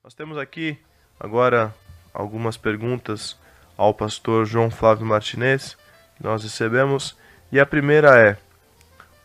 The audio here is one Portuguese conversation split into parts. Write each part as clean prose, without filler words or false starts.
Nós temos aqui agora algumas perguntas ao pastor João Flávio Martinez que nós recebemos. E a primeira é: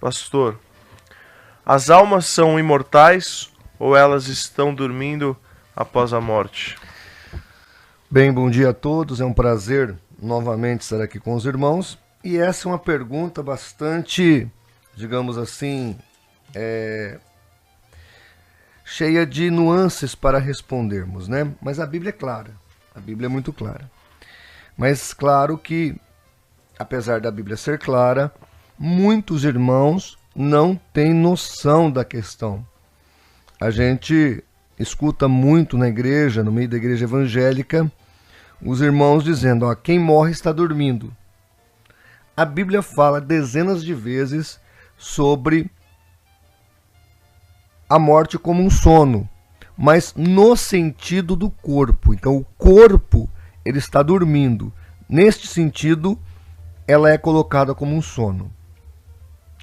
pastor, as almas são imortais ou elas estão dormindo após a morte? Bem, bom dia a todos. É um prazer novamente estar aqui com os irmãos. E essa é uma pergunta bastante, digamos assim, cheia de nuances para respondermos, né? Mas a Bíblia é clara, a Bíblia é muito clara. Mas claro que, apesar da Bíblia ser clara, muitos irmãos não têm noção da questão. A gente escuta muito na igreja, no meio da igreja evangélica, os irmãos dizendo, ó, quem morre está dormindo. A Bíblia fala dezenas de vezes sobre a morte como um sono, mas no sentido do corpo. Então o corpo, ele está dormindo. Neste sentido, ela é colocada como um sono.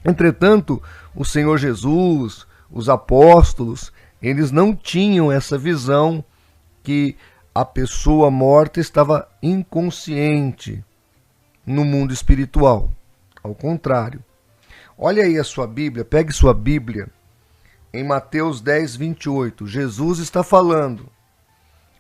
Entretanto, o Senhor Jesus, os apóstolos, eles não tinham essa visão que a pessoa morta estava inconsciente no mundo espiritual. Ao contrário. Olha aí a sua Bíblia, pegue sua Bíblia. Em Mateus 10, 28, Jesus está falando: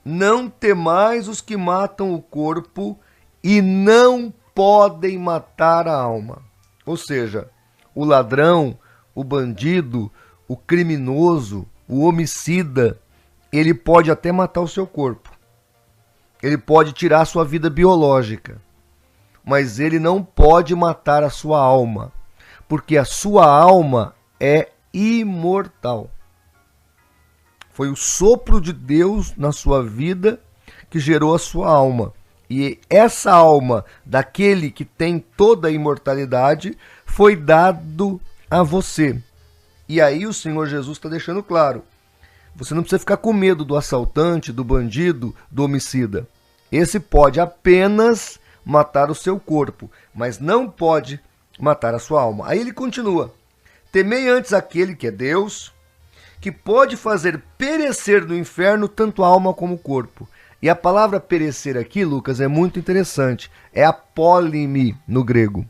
não temais os que matam o corpo e não podem matar a alma. Ou seja, o ladrão, o bandido, o criminoso, o homicida, ele pode até matar o seu corpo. Ele pode tirar a sua vida biológica. Mas ele não pode matar a sua alma. Porque a sua alma é imortal. Foi o sopro de Deus na sua vida que gerou a sua alma. E essa alma daquele que tem toda a imortalidade foi dado a você. E aí o Senhor Jesus está deixando claro: você não precisa ficar com medo do assaltante, do bandido, do homicida. Esse pode apenas matar o seu corpo, mas não pode matar a sua alma. Aí ele continua: temei antes aquele que é Deus, que pode fazer perecer no inferno tanto a alma como o corpo. E a palavra perecer aqui, Lucas, é muito interessante. É apólime no grego.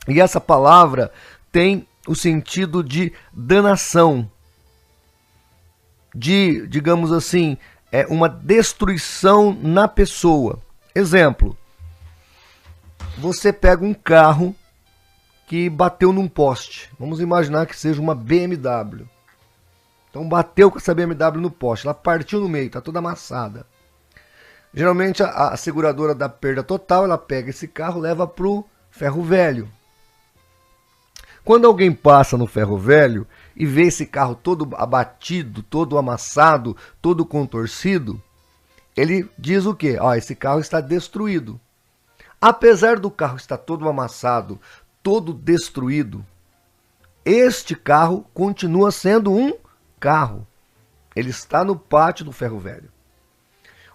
E essa palavra tem o sentido de danação, de, digamos assim, uma destruição na pessoa. Exemplo, você pega um carro que bateu num poste. Vamos imaginar que seja uma BMW. Então bateu com essa BMW no poste, ela partiu no meio, está toda amassada. Geralmente a seguradora da perda total, ela pega esse carro e leva para o ferro velho. Quando alguém passa no ferro velho e vê esse carro todo abatido, todo amassado, todo contorcido, ele diz o quê? Esse carro está destruído. Apesar do carro estar todo amassado, todo destruído, este carro continua sendo um carro. Ele está no pátio do ferro velho.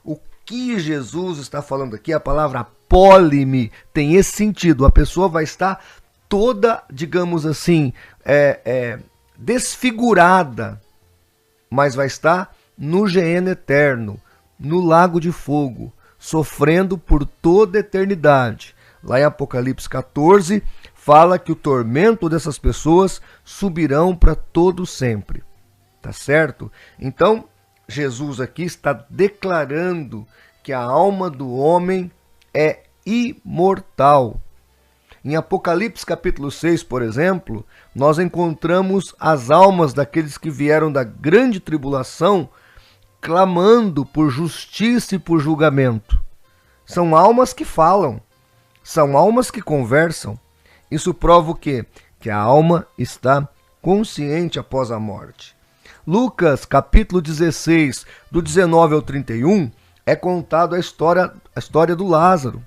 O que Jesus está falando aqui, a palavra apólime, tem esse sentido. A pessoa vai estar toda, digamos assim, desfigurada, mas vai estar no Geena eterno, no lago de fogo, sofrendo por toda a eternidade. Lá em Apocalipse 14, fala que o tormento dessas pessoas subirão para todo sempre. Tá certo? Então, Jesus aqui está declarando que a alma do homem é imortal. Em Apocalipse capítulo 6, por exemplo, nós encontramos as almas daqueles que vieram da grande tribulação clamando por justiça e por julgamento. São almas que falam, são almas que conversam. Isso prova o quê? Que a alma está consciente após a morte. Lucas, capítulo 16, do 19 ao 31, é contado a história do Lázaro.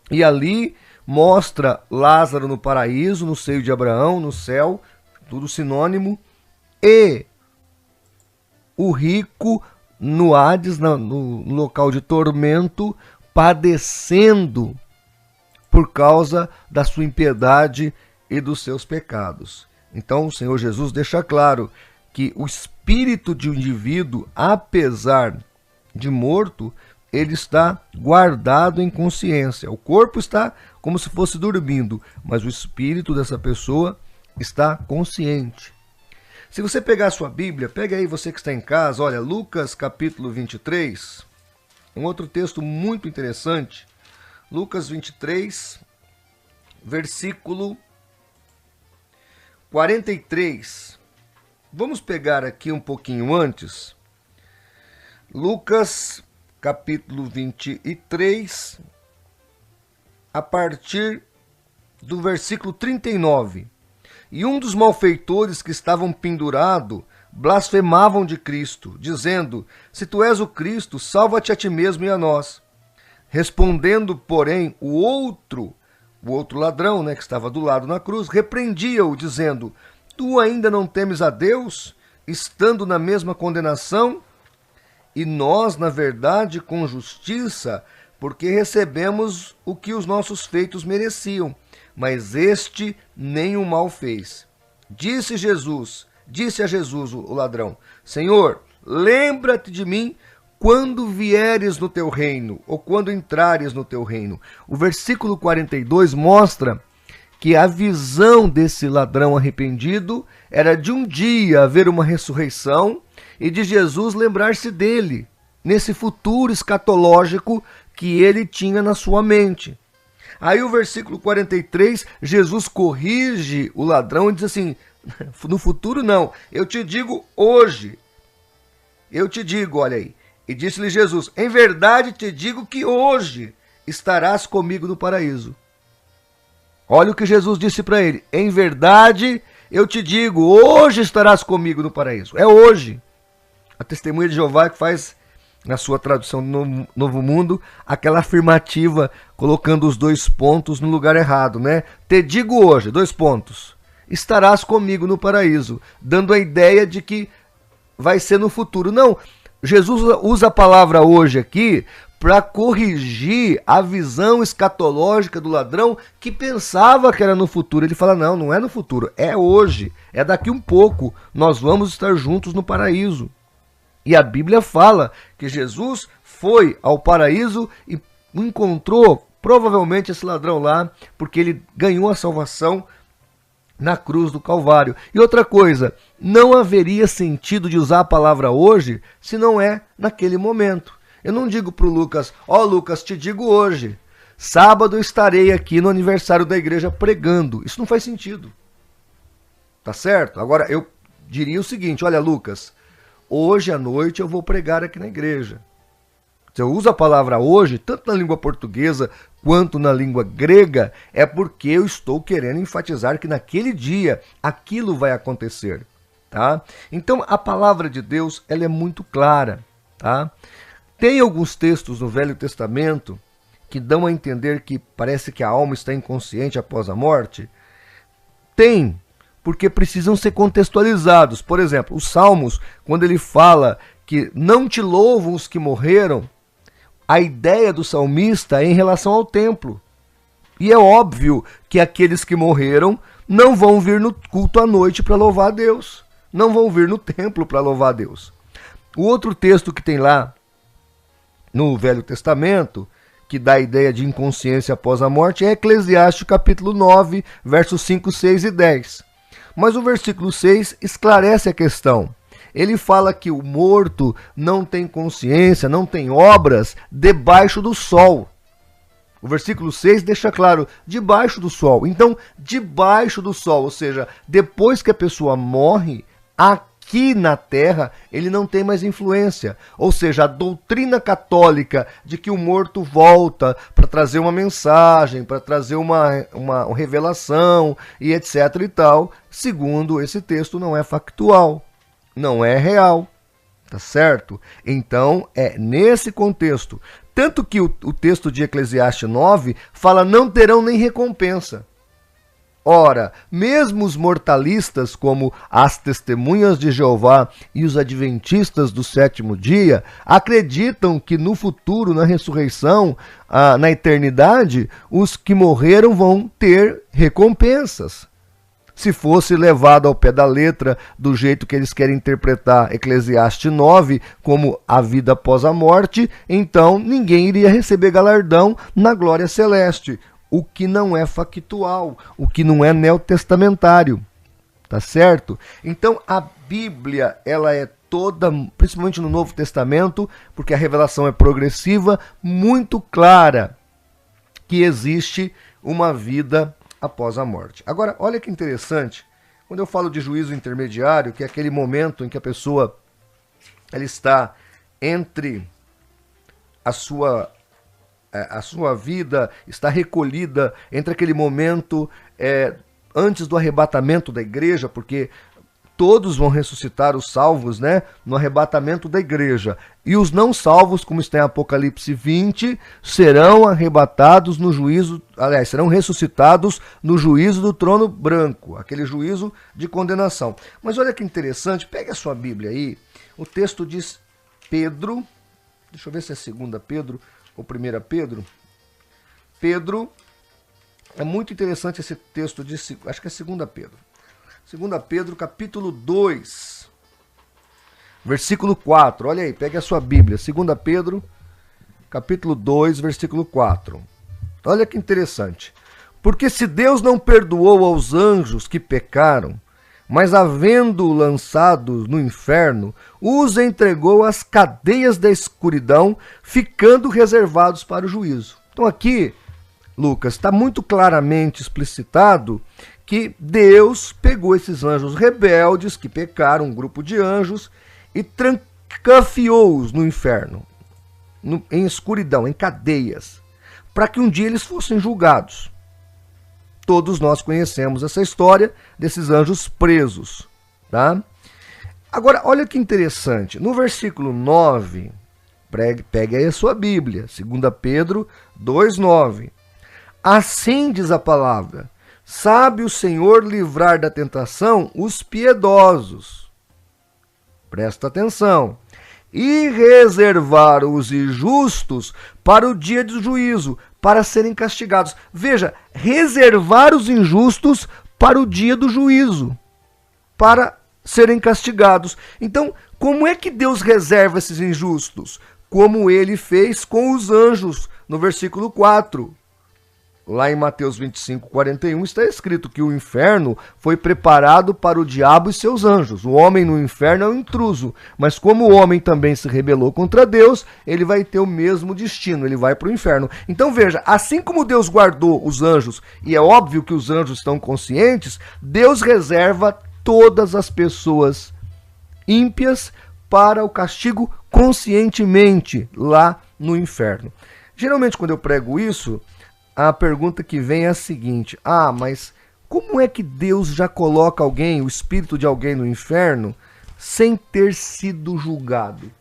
E ali mostra Lázaro no paraíso, no seio de Abraão, no céu, tudo sinônimo, e o rico no Hades, no local de tormento, padecendo por causa da sua impiedade e dos seus pecados. Então o Senhor Jesus deixa claro que o espírito de um indivíduo, apesar de morto, ele está guardado em consciência. O corpo está como se fosse dormindo, mas o espírito dessa pessoa está consciente. Se você pegar a sua Bíblia, pega aí você que está em casa, olha, Lucas capítulo 23, um outro texto muito interessante, Lucas 23, versículo 43. Vamos pegar aqui um pouquinho antes, Lucas capítulo 23, a partir do versículo 39. E um dos malfeitores que estavam pendurados blasfemavam de Cristo, dizendo: se tu és o Cristo, salva-te a ti mesmo e a nós. Respondendo, porém, o outro ladrão, que estava do lado na cruz, repreendia-o, dizendo: tu ainda não temes a Deus, estando na mesma condenação? E nós, na verdade, com justiça, porque recebemos o que os nossos feitos mereciam, mas este nem o mal fez. Disse a Jesus o ladrão: Senhor, lembra-te de mim quando vieres no teu reino, ou quando entrares no teu reino. O versículo 42 mostra que a visão desse ladrão arrependido era de um dia haver uma ressurreição e de Jesus lembrar-se dele, nesse futuro escatológico que ele tinha na sua mente. Aí o versículo 43, Jesus corrige o ladrão e diz assim: no futuro não, eu te digo hoje. Eu te digo, olha aí. E disse-lhe Jesus: em verdade te digo que hoje estarás comigo no paraíso. Olha o que Jesus disse para ele: em verdade eu te digo, hoje estarás comigo no paraíso. É hoje. A Testemunha de Jeová que faz, na sua tradução do Novo Mundo, aquela afirmativa, colocando os dois pontos no lugar errado, né? Te digo hoje, dois pontos, estarás comigo no paraíso, dando a ideia de que vai ser no futuro. Não, Jesus usa a palavra hoje aqui para corrigir a visão escatológica do ladrão que pensava que era no futuro. Ele fala: não, não é no futuro, é hoje, é daqui um pouco, nós vamos estar juntos no paraíso. E a Bíblia fala que Jesus foi ao paraíso e encontrou provavelmente esse ladrão lá, porque ele ganhou a salvação na cruz do Calvário. E outra coisa, não haveria sentido de usar a palavra hoje se não é naquele momento. Eu não digo para o Lucas: ó Lucas, te digo hoje, sábado eu estarei aqui no aniversário da igreja pregando. Isso não faz sentido. Tá certo? Agora eu diria o seguinte: olha Lucas, hoje à noite eu vou pregar aqui na igreja. Se eu uso a palavra hoje, tanto na língua portuguesa quanto na língua grega, é porque eu estou querendo enfatizar que naquele dia aquilo vai acontecer, tá? Então a palavra de Deus, ela é muito clara, tá? Tem alguns textos no Velho Testamento que dão a entender que parece que a alma está inconsciente após a morte. Tem, porque precisam ser contextualizados. Por exemplo, os Salmos, quando ele fala que não te louvam os que morreram, a ideia do salmista é em relação ao templo. E é óbvio que aqueles que morreram não vão vir no culto à noite para louvar a Deus. Não vão vir no templo para louvar a Deus. O outro texto que tem lá no Velho Testamento, que dá a ideia de inconsciência após a morte, é Eclesiastes capítulo 9, versos 5, 6 e 10. Mas o versículo 6 esclarece a questão. Ele fala que o morto não tem consciência, não tem obras debaixo do sol. O versículo 6 deixa claro, debaixo do sol. Então, debaixo do sol, ou seja, depois que a pessoa morre, aqui na terra, ele não tem mais influência. Ou seja, a doutrina católica de que o morto volta para trazer uma mensagem, para trazer uma revelação e etc e tal, segundo esse texto, não é factual. Não é real, tá certo? Então, é nesse contexto. Tanto que o texto de Eclesiastes 9 fala: não terão nem recompensa. Ora, mesmo os mortalistas, como as Testemunhas de Jeová e os Adventistas do sétimo dia, acreditam que no futuro, na ressurreição, na eternidade, os que morreram vão ter recompensas. se fosse levado ao pé da letra, do jeito que eles querem interpretar Eclesiastes 9, como a vida após a morte, então ninguém iria receber galardão na glória celeste, o que não é factual, o que não é neotestamentário, tá certo? Então a Bíblia, ela é toda, principalmente no Novo Testamento, porque a revelação é progressiva, muito clara que existe uma vida após a morte. Agora, olha que interessante, quando eu falo de juízo intermediário, que é aquele momento em que a pessoa ela está entre a sua vida, está recolhida entre aquele momento antes do arrebatamento da igreja, porque todos vão ressuscitar, os salvos, né, no arrebatamento da igreja. E os não salvos, como está em Apocalipse 20, serão arrebatados no juízo, aliás, serão ressuscitados no juízo do trono branco, aquele juízo de condenação. Mas olha que interessante, pega a sua Bíblia aí, o texto diz Pedro, deixa eu ver se é 2 Pedro ou 1 Pedro. Pedro, é muito interessante esse texto, acho que é 2 Pedro. 2 Pedro, capítulo 2, versículo 4. Olha aí, pegue a sua Bíblia. 2 Pedro, capítulo 2, versículo 4. Olha que interessante. Porque se Deus não perdoou aos anjos que pecaram, mas havendo lançados no inferno, os entregou às cadeias da escuridão, ficando reservados para o juízo. Então aqui, Lucas, está muito claramente explicitado que Deus pegou esses anjos rebeldes que pecaram, um grupo de anjos, e trancafiou-os no inferno, em escuridão, em cadeias, para que um dia eles fossem julgados. Todos nós conhecemos essa história desses anjos presos, tá? Agora, olha que interessante, no versículo 9, pegue aí a sua Bíblia, 2 Pedro 2,9. Assim diz a palavra: sabe o Senhor livrar da tentação os piedosos. Presta atenção. E reservar os injustos para o dia do juízo, para serem castigados. Veja, reservar os injustos para o dia do juízo, para serem castigados. Então, como é que Deus reserva esses injustos? Como ele fez com os anjos, no versículo 4. Lá em Mateus 25:41 está escrito que o inferno foi preparado para o diabo e seus anjos. O homem no inferno é um intruso, mas como o homem também se rebelou contra Deus, ele vai ter o mesmo destino, ele vai para o inferno. Então veja, assim como Deus guardou os anjos, e é óbvio que os anjos estão conscientes, Deus reserva todas as pessoas ímpias para o castigo conscientemente lá no inferno. Geralmente quando eu prego isso, a pergunta que vem é a seguinte: mas como é que Deus já coloca alguém, o espírito de alguém no inferno, sem ter sido julgado?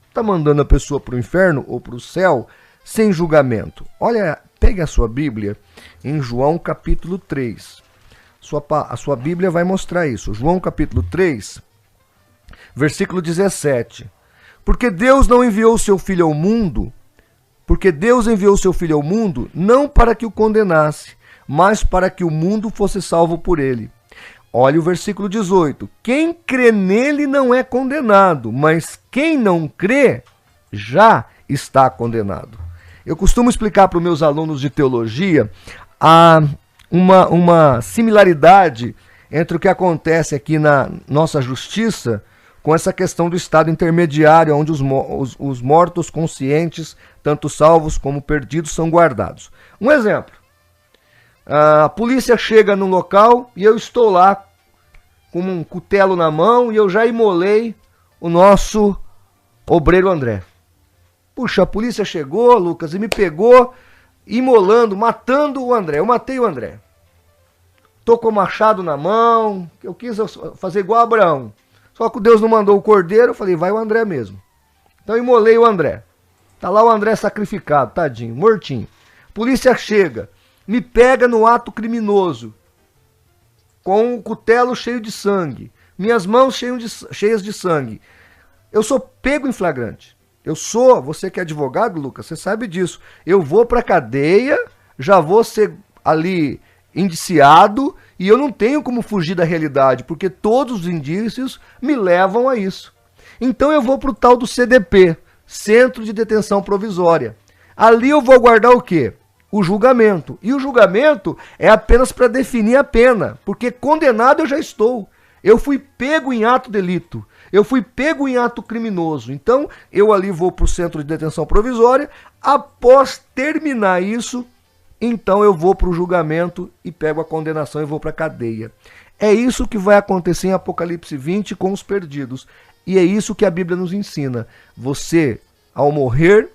Está mandando a pessoa para o inferno ou para o céu sem julgamento? Olha, pegue a sua Bíblia em João capítulo 3. A sua Bíblia vai mostrar isso. João capítulo 3, versículo 17. Porque Deus enviou seu Filho ao mundo não para que o condenasse, mas para que o mundo fosse salvo por ele. Olha o versículo 18. Quem crê nele não é condenado, mas quem não crê já está condenado. Eu costumo explicar para os meus alunos de teologia uma similaridade entre o que acontece aqui na nossa justiça com essa questão do estado intermediário, onde os mortos conscientes, tanto salvos como perdidos, são guardados. Um exemplo: a polícia chega no local e eu estou lá com um cutelo na mão e eu já imolei o nosso obreiro André. Puxa, a polícia chegou, Lucas, e me pegou imolando, matando o André. Eu matei o André. Tô com o machado na mão, eu quis fazer igual a Abraão. Só que Deus não mandou o cordeiro, eu falei, vai o André mesmo. Então eu imolei o André. Tá lá o André sacrificado, tadinho, mortinho. Polícia chega, me pega no ato criminoso, com o cutelo cheio de sangue, minhas mãos cheias de sangue. Eu sou pego em flagrante. Você que é advogado, Lucas, você sabe disso. Eu vou pra cadeia, já vou ser ali indiciado E eu não tenho como fugir da realidade, porque todos os indícios me levam a isso. Então eu vou para o tal do CDP, Centro de Detenção Provisória. Ali eu vou aguardar o quê? O julgamento. E o julgamento é apenas para definir a pena, porque condenado eu já estou. Eu fui pego em ato delito. Eu fui pego em ato criminoso. Então, eu ali vou para o Centro de Detenção Provisória. Após terminar isso, então eu vou para o julgamento e pego a condenação e vou para a cadeia. É isso que vai acontecer em Apocalipse 20 com os perdidos. E é isso que a Bíblia nos ensina. Você, ao morrer,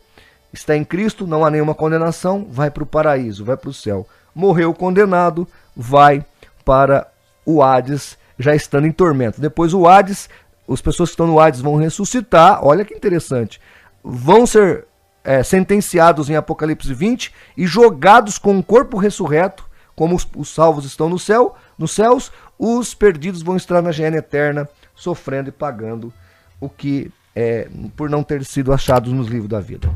está em Cristo, não há nenhuma condenação, vai para o paraíso, vai para o céu. Morreu condenado, vai para o Hades, já estando em tormento. Depois o Hades, as pessoas que estão no Hades vão ressuscitar, olha que interessante, vão ser sentenciados em Apocalipse 20 e jogados com um corpo ressurreto, como os salvos estão no céu, nos céus, os perdidos vão estar na hiena eterna, sofrendo e pagando o que por não ter sido achados nos livros da vida.